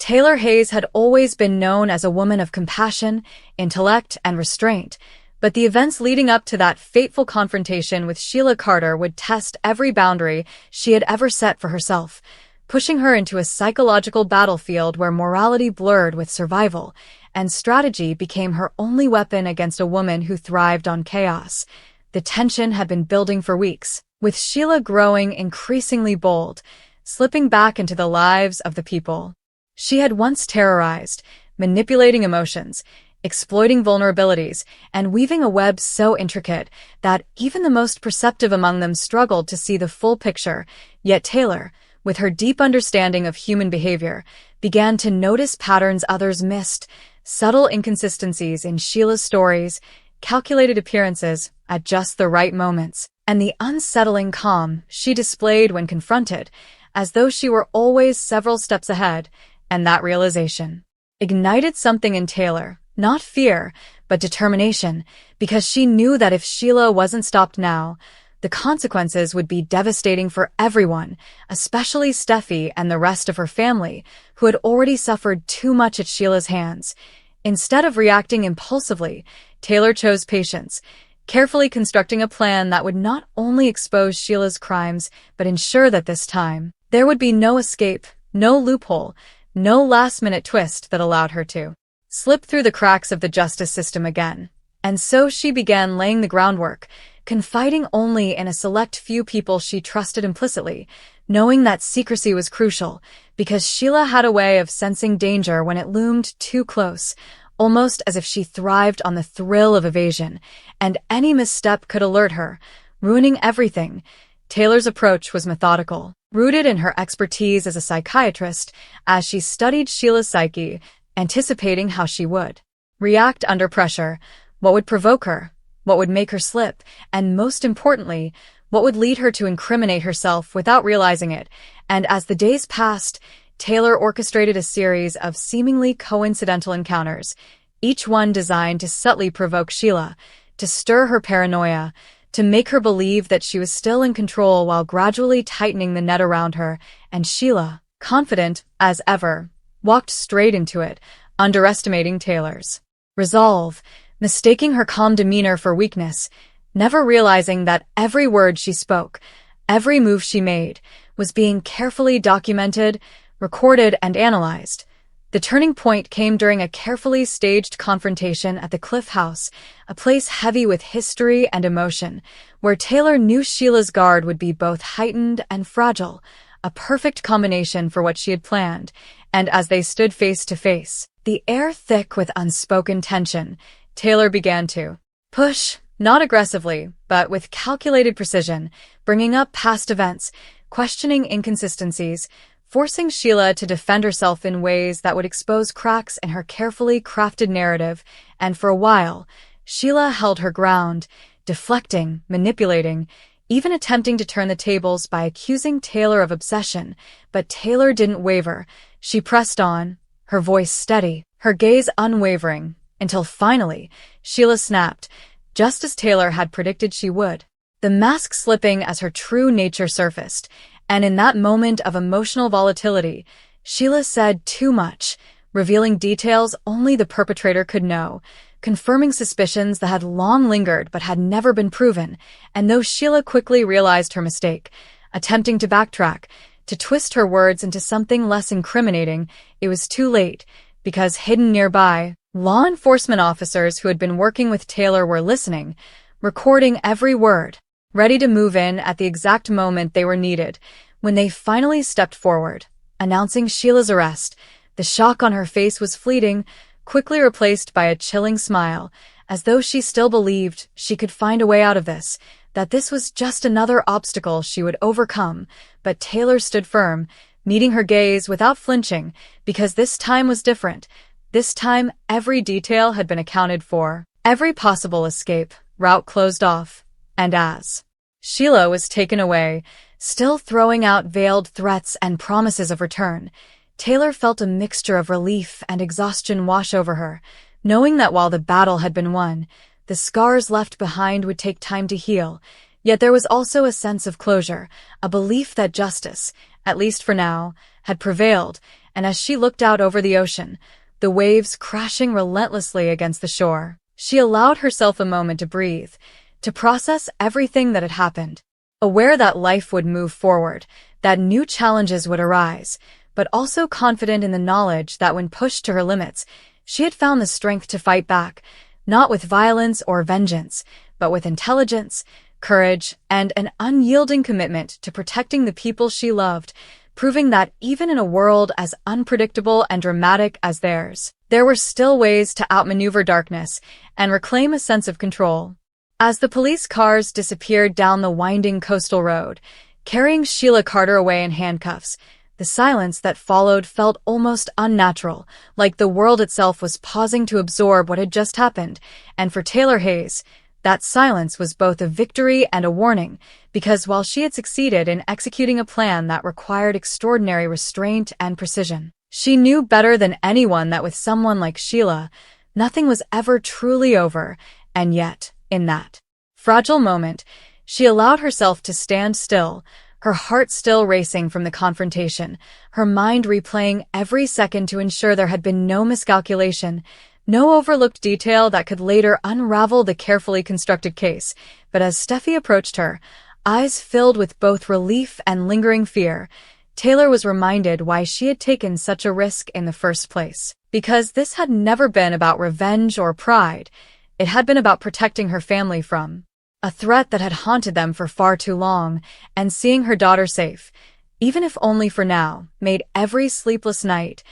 Taylor Hayes had always been known as a woman of compassion, intellect, and restraint, but the events leading up to that fateful confrontation with Sheila Carter would test every boundary she had ever set for herself, pushing her into a psychological battlefield where morality blurred with survival, and strategy became her only weapon against a woman who thrived on chaos. The tension had been building for weeks, with Sheila growing increasingly bold, slipping back into the lives of the people she had once terrorized, manipulating emotions, exploiting vulnerabilities, and weaving a web so intricate that even the most perceptive among them struggled to see the full picture. Yet Taylor, with her deep understanding of human behavior, began to notice patterns others missed, subtle inconsistencies in Sheila's stories, calculated appearances at just the right moments, and the unsettling calm she displayed when confronted, as though she were always several steps ahead. And that realization ignited something in Taylor, not fear, but determination, because she knew that if Sheila wasn't stopped now, the consequences would be devastating for everyone, especially Steffi and the rest of her family, who had already suffered too much at Sheila's hands. Instead of reacting impulsively, Taylor chose patience, carefully constructing a plan that would not only expose Sheila's crimes, but ensure that this time, there would be no escape, no loophole, no last-minute twist that allowed her to slip through the cracks of the justice system again. And so she began laying the groundwork, confiding only in a select few people she trusted implicitly, knowing that secrecy was crucial, because Sheila had a way of sensing danger when it loomed too close, almost as if she thrived on the thrill of evasion, and any misstep could alert her, ruining everything. Taylor's approach was methodical, rooted in her expertise as a psychiatrist, as she studied Sheila's psyche, anticipating how she would react under pressure, what would provoke her, what would make her slip, and most importantly, what would lead her to incriminate herself without realizing it. And as the days passed, Taylor orchestrated a series of seemingly coincidental encounters, each one designed to subtly provoke Sheila, to stir her paranoia, to make her believe that she was still in control while gradually tightening the net around her. And Sheila, confident as ever, walked straight into it, underestimating Taylor's resolve, mistaking her calm demeanor for weakness, never realizing that every word she spoke, every move she made, was being carefully documented, recorded, and analyzed. The turning point came during a carefully staged confrontation at the Cliff House, a place heavy with history and emotion, where Taylor knew Sheila's guard would be both heightened and fragile, a perfect combination for what she had planned. And as they stood face to face, the air thick with unspoken tension, Taylor began to push, not aggressively, but with calculated precision, bringing up past events, questioning inconsistencies, forcing Sheila to defend herself in ways that would expose cracks in her carefully crafted narrative. And for a while, Sheila held her ground, deflecting, manipulating, even attempting to turn the tables by accusing Taylor of obsession. But Taylor didn't waver. She pressed on, her voice steady, her gaze unwavering, until finally, Sheila snapped, just as Taylor had predicted she would, the mask slipping as her true nature surfaced. And in that moment of emotional volatility, Sheila said too much, revealing details only the perpetrator could know, confirming suspicions that had long lingered but had never been proven. And though Sheila quickly realized her mistake, attempting to backtrack, to twist her words into something less incriminating, it was too late, because hidden nearby, law enforcement officers who had been working with Taylor were listening, recording every word, ready to move in at the exact moment they were needed. When they finally stepped forward, announcing Sheila's arrest, the shock on her face was fleeting, quickly replaced by a chilling smile, as though she still believed she could find a way out of this, that this was just another obstacle she would overcome. But Taylor stood firm, meeting her gaze without flinching, because this time was different. This time, every detail had been accounted for, every possible escape route closed off. And as Sheila was taken away, still throwing out veiled threats and promises of return, Taylor felt a mixture of relief and exhaustion wash over her, knowing that while the battle had been won, the scars left behind would take time to heal. Yet there was also a sense of closure, a belief that justice, at least for now, had prevailed, and as she looked out over the ocean, the waves crashing relentlessly against the shore, she allowed herself a moment to breathe, to process everything that had happened. Aware that life would move forward, that new challenges would arise, but also confident in the knowledge that when pushed to her limits, she had found the strength to fight back, not with violence or vengeance, but with intelligence, courage, and an unyielding commitment to protecting the people she loved, proving that even in a world as unpredictable and dramatic as theirs, there were still ways to outmaneuver darkness and reclaim a sense of control. As the police cars disappeared down the winding coastal road, carrying Sheila Carter away in handcuffs, the silence that followed felt almost unnatural, like the world itself was pausing to absorb what had just happened. And for Taylor Hayes, that silence was both a victory and a warning, because while she had succeeded in executing a plan that required extraordinary restraint and precision, she knew better than anyone that with someone like Sheila, nothing was ever truly over, and yet, in that fragile moment, she allowed herself to stand still, her heart still racing from the confrontation, her mind replaying every second to ensure there had been no miscalculation, no overlooked detail that could later unravel the carefully constructed case. But as Steffi approached her, eyes filled with both relief and lingering fear, Taylor was reminded why she had taken such a risk in the first place. Because this had never been about revenge or pride. It had been about protecting her family from a threat that had haunted them for far too long, and seeing her daughter safe, even if only for now, made every sleepless night,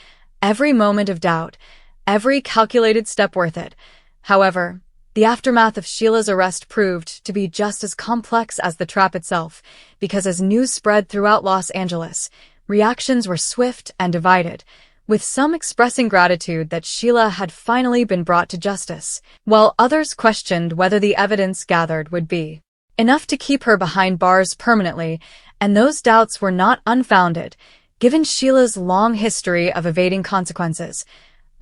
every moment of doubt, every calculated step worth it. However, the aftermath of Sheila's arrest proved to be just as complex as the trap itself, because as news spread throughout Los Angeles, reactions were swift and divided, with some expressing gratitude that Sheila had finally been brought to justice, while others questioned whether the evidence gathered would be enough to keep her behind bars permanently, and those doubts were not unfounded, given Sheila's long history of evading consequences,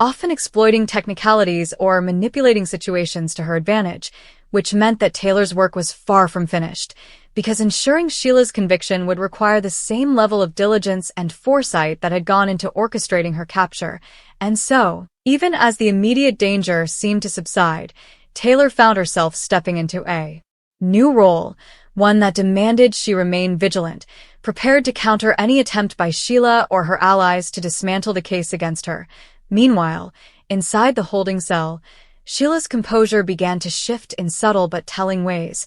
often exploiting technicalities or manipulating situations to her advantage, which meant that Taylor's work was far from finished, because ensuring Sheila's conviction would require the same level of diligence and foresight that had gone into orchestrating her capture. And so, even as the immediate danger seemed to subside, Taylor found herself stepping into a new role, one that demanded she remain vigilant, prepared to counter any attempt by Sheila or her allies to dismantle the case against her. Meanwhile, inside the holding cell, Sheila's composure began to shift in subtle but telling ways.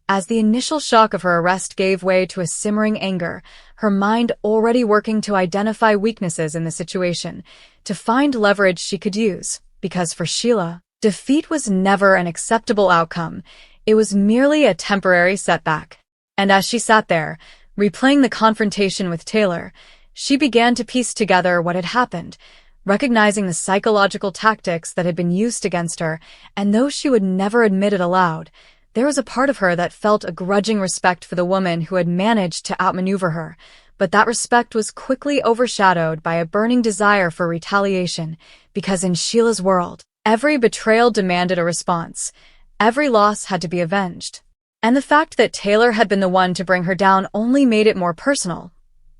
As the initial shock of her arrest gave way to a simmering anger, her mind already working to identify weaknesses in the situation, to find leverage she could use, because for Sheila, defeat was never an acceptable outcome, it was merely a temporary setback. And as she sat there, replaying the confrontation with Taylor, she began to piece together what had happened, recognizing the psychological tactics that had been used against her, and though she would never admit it aloud, there was a part of her that felt a grudging respect for the woman who had managed to outmaneuver her, but that respect was quickly overshadowed by a burning desire for retaliation, because in Sheila's world, every betrayal demanded a response, every loss had to be avenged. And the fact that Taylor had been the one to bring her down only made it more personal.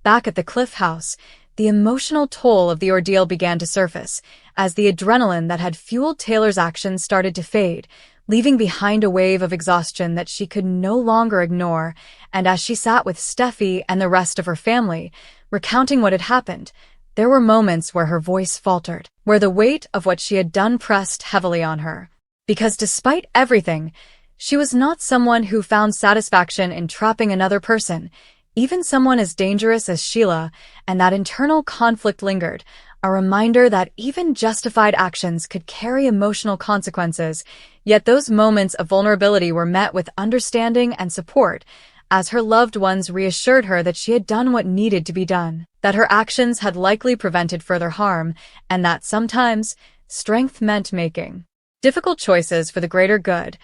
Back at the Cliff House, the emotional toll of the ordeal began to surface, as the adrenaline that had fueled Taylor's actions started to fade, leaving behind a wave of exhaustion that she could no longer ignore. And as she sat with Steffi and the rest of her family, recounting what had happened, there were moments where her voice faltered, where the weight of what she had done pressed heavily on her. Because despite everything, she was not someone who found satisfaction in trapping another person, even someone as dangerous as Sheila, and that internal conflict lingered, a reminder that even justified actions could carry emotional consequences, yet those moments of vulnerability were met with understanding and support, as her loved ones reassured her that she had done what needed to be done, that her actions had likely prevented further harm, and that sometimes strength meant making difficult choices for the greater good.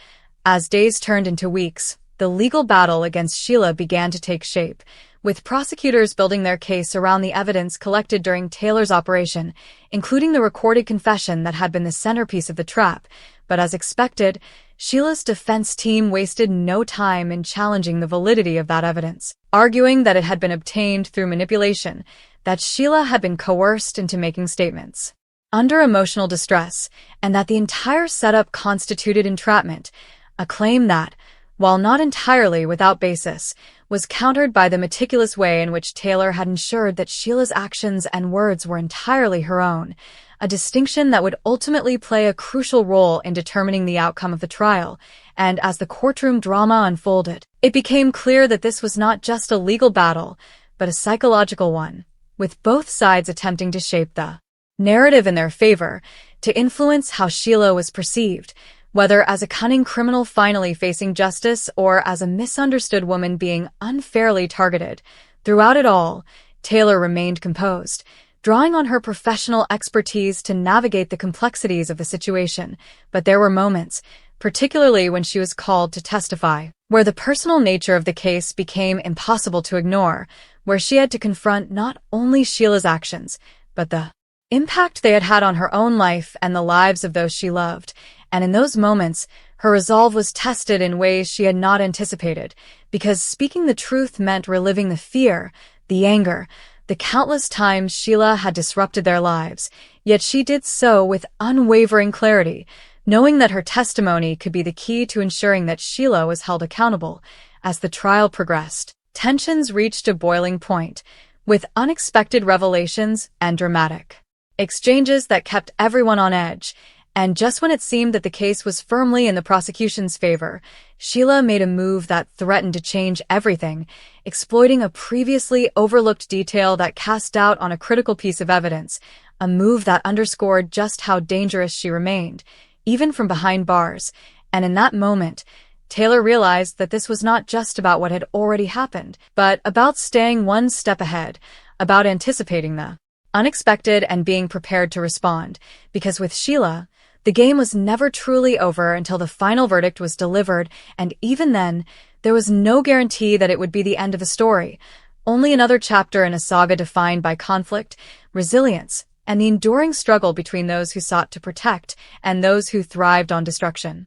As days turned into weeks, the legal battle against Sheila began to take shape, with prosecutors building their case around the evidence collected during Taylor's operation, including the recorded confession that had been the centerpiece of the trap. But as expected, Sheila's defense team wasted no time in challenging the validity of that evidence, arguing that it had been obtained through manipulation, that Sheila had been coerced into making statements under emotional distress, and that the entire setup constituted entrapment, a claim that, while not entirely without basis, was countered by the meticulous way in which Taylor had ensured that Sheila's actions and words were entirely her own, a distinction that would ultimately play a crucial role in determining the outcome of the trial. And as the courtroom drama unfolded, it became clear that this was not just a legal battle, but a psychological one, with both sides attempting to shape the narrative in their favor, to influence how Sheila was perceived, whether as a cunning criminal finally facing justice or as a misunderstood woman being unfairly targeted. Throughout it all, Taylor remained composed, drawing on her professional expertise to navigate the complexities of the situation. But there were moments, particularly when she was called to testify, where the personal nature of the case became impossible to ignore, where she had to confront not only Sheila's actions, but the impact they had had on her own life and the lives of those she loved. And in those moments, her resolve was tested in ways she had not anticipated, because speaking the truth meant reliving the fear, the anger, the countless times Sheila had disrupted their lives. Yet she did so with unwavering clarity, knowing that her testimony could be the key to ensuring that Sheila was held accountable. As the trial progressed, tensions reached a boiling point, with unexpected revelations and dramatic exchanges that kept everyone on edge. And just when it seemed that the case was firmly in the prosecution's favor, Sheila made a move that threatened to change everything, exploiting a previously overlooked detail that cast doubt on a critical piece of evidence, a move that underscored just how dangerous she remained, even from behind bars. And in that moment, Taylor realized that this was not just about what had already happened, but about staying one step ahead, about anticipating the unexpected and being prepared to respond. Because with Sheila, the game was never truly over until the final verdict was delivered, and even then, there was no guarantee that it would be the end of the story, only another chapter in a saga defined by conflict, resilience, and the enduring struggle between those who sought to protect and those who thrived on destruction.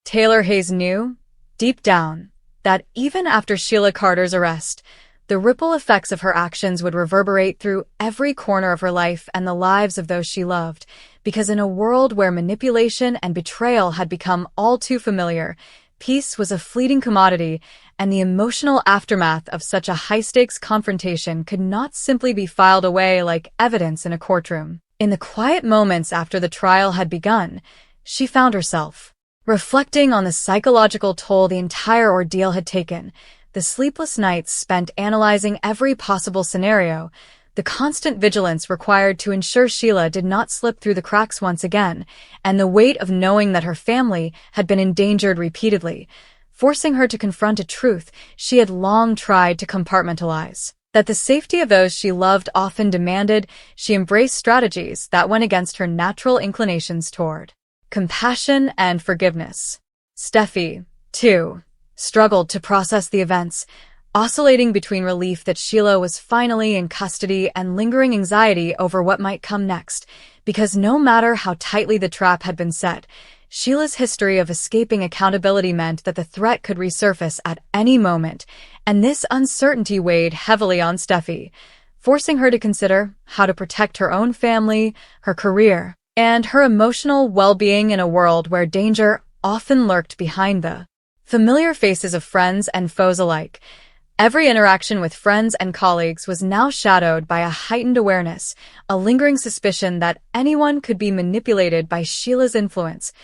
Taylor Hayes knew, deep down, that even after Sheila Carter's arrest, the ripple effects of her actions would reverberate through every corner of her life and the lives of those she loved, because in a world where manipulation and betrayal had become all too familiar, peace was a fleeting commodity, and the emotional aftermath of such a high-stakes confrontation could not simply be filed away like evidence in a courtroom. In the quiet moments after the trial had begun, she found herself reflecting on the psychological toll the entire ordeal had taken, the sleepless nights spent analyzing every possible scenario, the constant vigilance required to ensure Sheila did not slip through the cracks once again, and the weight of knowing that her family had been endangered repeatedly, forcing her to confront a truth she had long tried to compartmentalize. That the safety of those she loved often demanded, she embraced strategies that went against her natural inclinations toward compassion and forgiveness. Steffi, too, struggled to process the events, oscillating between relief that Sheila was finally in custody and lingering anxiety over what might come next, because no matter how tightly the trap had been set, Sheila's history of escaping accountability meant that the threat could resurface at any moment, and this uncertainty weighed heavily on Steffi, forcing her to consider how to protect her own family, her career, and her emotional well-being in a world where danger often lurked behind the familiar faces of friends and foes alike. Every interaction with friends and colleagues was now shadowed by a heightened awareness, a lingering suspicion that anyone could be manipulated by Sheila's influence,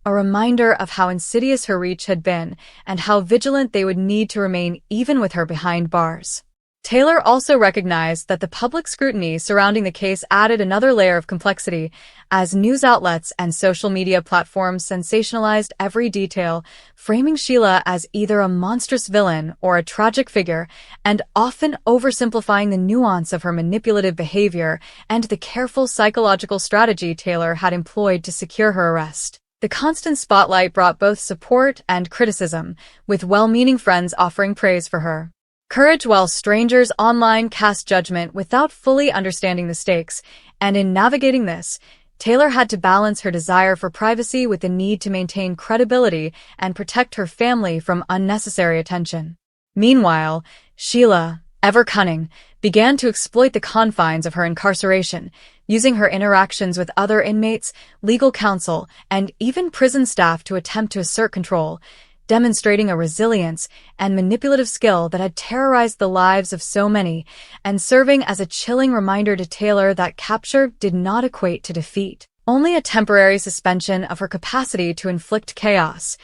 a reminder of how insidious her reach had been and how vigilant they would need to remain even with her behind bars. Taylor also recognized that the public scrutiny surrounding the case added another layer of complexity, as news outlets and social media platforms sensationalized every detail, framing Sheila as either a monstrous villain or a tragic figure, and often oversimplifying the nuance of her manipulative behavior and the careful psychological strategy Taylor had employed to secure her arrest. The constant spotlight brought both support and criticism, with well-meaning friends offering praise for her courage while strangers online cast judgment without fully understanding the stakes. And in navigating this, Taylor had to balance her desire for privacy with the need to maintain credibility and protect her family from unnecessary attention. Meanwhile, Sheila, ever cunning, began to exploit the confines of her incarceration, using her interactions with other inmates, legal counsel, and even prison staff to attempt to assert control, demonstrating a resilience and manipulative skill that had terrorized the lives of so many, and serving as a chilling reminder to Taylor that capture did not equate to defeat, only a temporary suspension of her capacity to inflict chaos.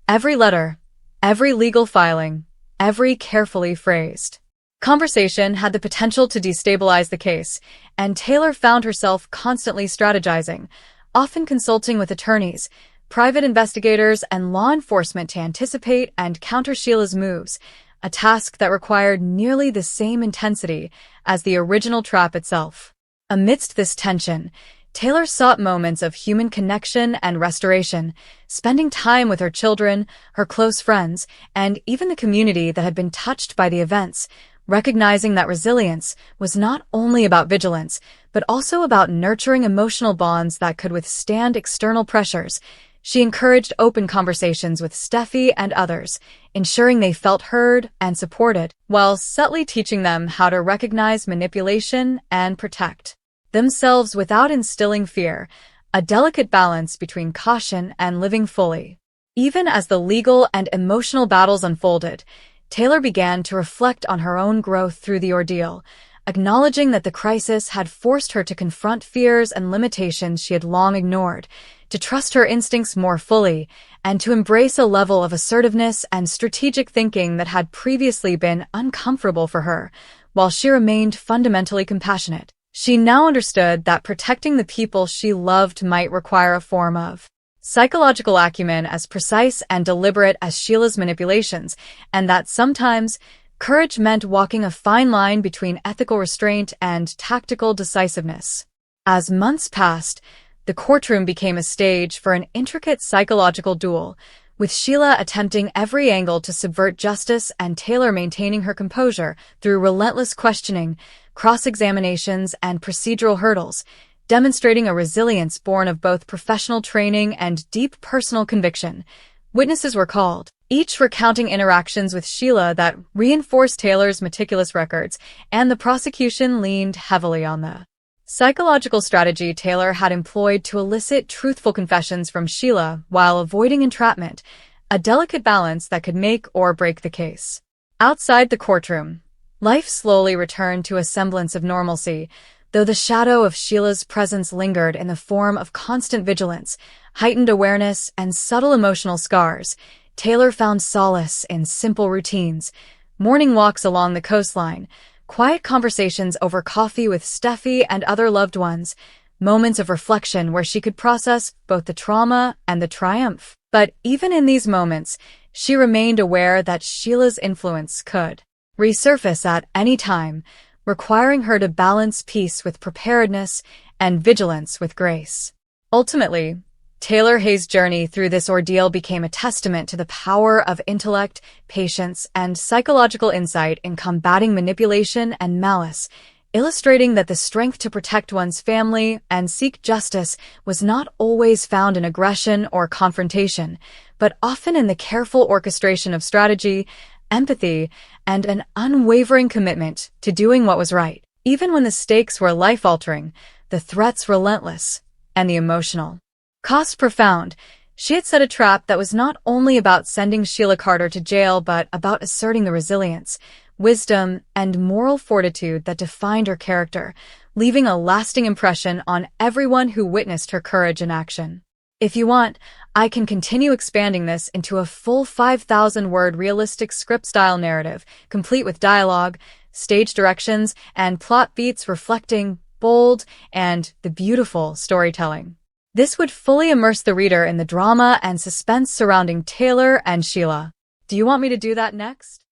Every letter, every legal filing, every carefully phrased conversation had the potential to destabilize the case, and Taylor found herself constantly strategizing, often consulting with attorneys, private investigators, and law enforcement to anticipate and counter Sheila's moves, a task that required nearly the same intensity as the original trap itself. Amidst this tension, Taylor sought moments of human connection and restoration, spending time with her children, her close friends, and even the community that had been touched by the events, recognizing that resilience was not only about vigilance, but also about nurturing emotional bonds that could withstand external pressures. She encouraged open conversations with Steffi and others, ensuring they felt heard and supported, while subtly teaching them how to recognize manipulation and protect themselves without instilling fear, a delicate balance between caution and living fully. Even as the legal and emotional battles unfolded, Taylor began to reflect on her own growth through the ordeal, acknowledging that the crisis had forced her to confront fears and limitations she had long ignored, to trust her instincts more fully, and to embrace a level of assertiveness and strategic thinking that had previously been uncomfortable for her. While she remained fundamentally compassionate, she now understood that protecting the people she loved might require a form of psychological acumen as precise and deliberate as Sheila's manipulations, and that sometimes courage meant walking a fine line between ethical restraint and tactical decisiveness. As months passed, the courtroom became a stage for an intricate psychological duel, with Sheila attempting every angle to subvert justice and Taylor maintaining her composure through relentless questioning, cross-examinations, and procedural hurdles, demonstrating a resilience born of both professional training and deep personal conviction. Witnesses were called, each recounting interactions with Sheila that reinforced Taylor's meticulous records, and the prosecution leaned heavily on the psychological strategy Taylor had employed to elicit truthful confessions from Sheila while avoiding entrapment, a delicate balance that could make or break the case. Outside the courtroom, life slowly returned to a semblance of normalcy, though the shadow of Sheila's presence lingered in the form of constant vigilance, heightened awareness, and subtle emotional scars. Taylor found solace in simple routines, morning walks along the coastline, quiet conversations over coffee with Steffi and other loved ones, moments of reflection where she could process both the trauma and the triumph. But even in these moments, she remained aware that Sheila's influence could resurface at any time, requiring her to balance peace with preparedness and vigilance with grace. Ultimately, Taylor Hayes' journey through this ordeal became a testament to the power of intellect, patience, and psychological insight in combating manipulation and malice, illustrating that the strength to protect one's family and seek justice was not always found in aggression or confrontation, but often in the careful orchestration of strategy, empathy, and an unwavering commitment to doing what was right. Even when the stakes were life-altering, the threats relentless, and the emotional cost profound, she had set a trap that was not only about sending Sheila Carter to jail but about asserting the resilience, wisdom, and moral fortitude that defined her character, leaving a lasting impression on everyone who witnessed her courage in action. If you want, I can continue expanding this into a full 5,000-word realistic script-style narrative, complete with dialogue, stage directions, and plot beats reflecting bold and the beautiful storytelling. This would fully immerse the reader in the drama and suspense surrounding Taylor and Sheila. Do you want me to do that next?